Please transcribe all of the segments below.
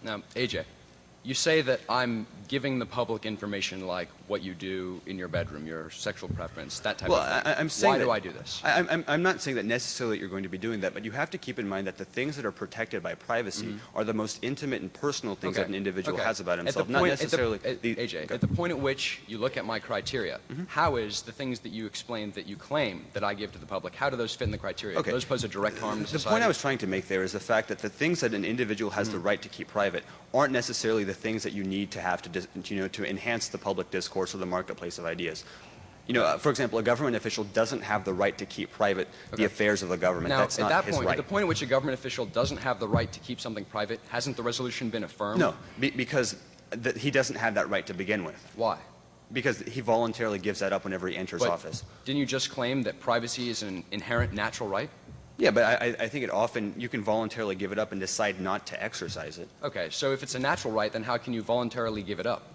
Now, AJ, you say that I'm giving the public information like what you do in your bedroom, your sexual preference, that type of thing. I'm saying Why that, do I do this? I'm not saying that necessarily you're going to be doing that, but you have to keep in mind that the things that are protected by privacy are the most intimate and personal things that an individual has about himself, not necessarily AJ, at the point at which you look at my criteria, how is the things that you explained that you claim that I give to the public, how do those fit in the criteria? Do those pose a direct harm to society? The point I was trying to make there is the fact that the things that an individual has the right to keep private aren't necessarily the things that you need to have to enhance the public discourse or the marketplace of ideas. For example, a government official doesn't have the right to keep private the affairs of the government. Now, That's not his right. At the point at which a government official doesn't have the right to keep something private, hasn't the resolution been affirmed? No, because he doesn't have that right to begin with. Why? Because he voluntarily gives that up whenever he enters office. Didn't you just claim that privacy is an inherent natural right? Yeah, but I think you can voluntarily give it up and decide not to exercise it. Okay, so if it's a natural right, then how can you voluntarily give it up?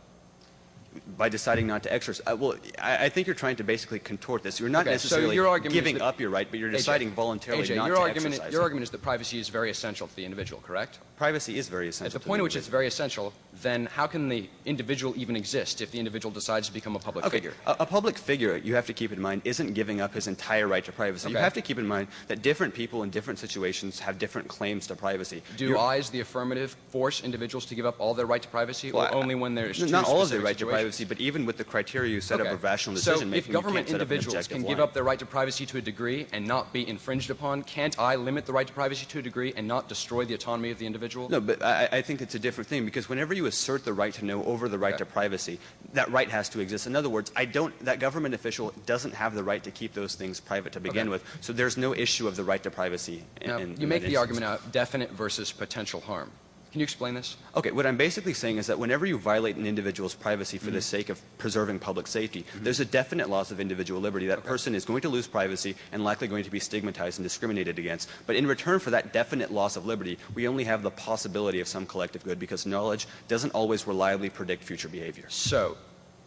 By deciding not to exercise. Well, I think you're trying to basically contort this. You're not necessarily giving up your right, but you're deciding voluntarily not to exercise it. Your argument is that privacy is very essential to the individual, correct? Privacy is very essential. At the point at which it's very essential, then how can the individual even exist if the individual decides to become a public figure? A public figure, you have to keep in mind, isn't giving up his entire right to privacy. You have to keep in mind that different people in different situations have different claims to privacy. Do I, as the affirmative, force individuals to give up all their right to privacy, or only when there's not all of their right to privacy, but even with the criteria you set up of rational decision making, so if government individuals can give up their right to privacy to a degree and not be infringed upon, can't I limit the right to privacy to a degree and not destroy the autonomy of the individual? No, but I think it's a different thing, because whenever you assert the right to know over the right to privacy, that right has to exist. In other words, that government official doesn't have the right to keep those things private to begin with, so there's no issue of the right to privacy. You make the argument of definite versus potential harm. Can you explain this? Okay, what I'm basically saying is that whenever you violate an individual's privacy for the sake of preserving public safety, there's a definite loss of individual liberty. That person is going to lose privacy and likely going to be stigmatized and discriminated against. But in return for that definite loss of liberty, we only have the possibility of some collective good, because knowledge doesn't always reliably predict future behavior. So,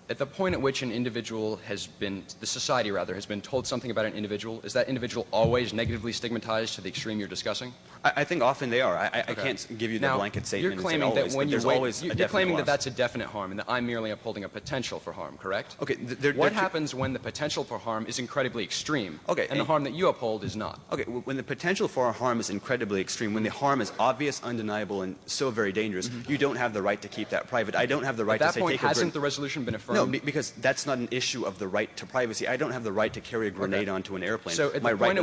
at the point at which an individual the society rather, has been told something about an individual, is that individual always negatively stigmatized to the extreme you're discussing? I think often they are. I can't give you the blanket statement. You're claiming that when you're claiming that that's a definite harm and that I'm merely upholding a potential for harm, correct? Okay. What happens when the potential for harm is incredibly extreme and the harm that you uphold is not? Okay, when the potential for harm is incredibly extreme, when the harm is obvious, undeniable, and so very dangerous, you don't have the right to keep that private. I don't have the right to say, at that point, hasn't the resolution been affirmed? No, because that's not an issue of the right to privacy. I don't have the right to carry a grenade onto an airplane. So at the point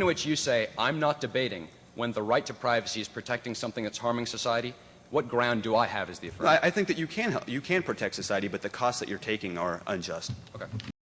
at which you say, I'm not debating when the right to privacy is protecting something that's harming society, what ground do I have as the affirmative? I think that you can protect society, but the costs that you're taking are unjust. Okay.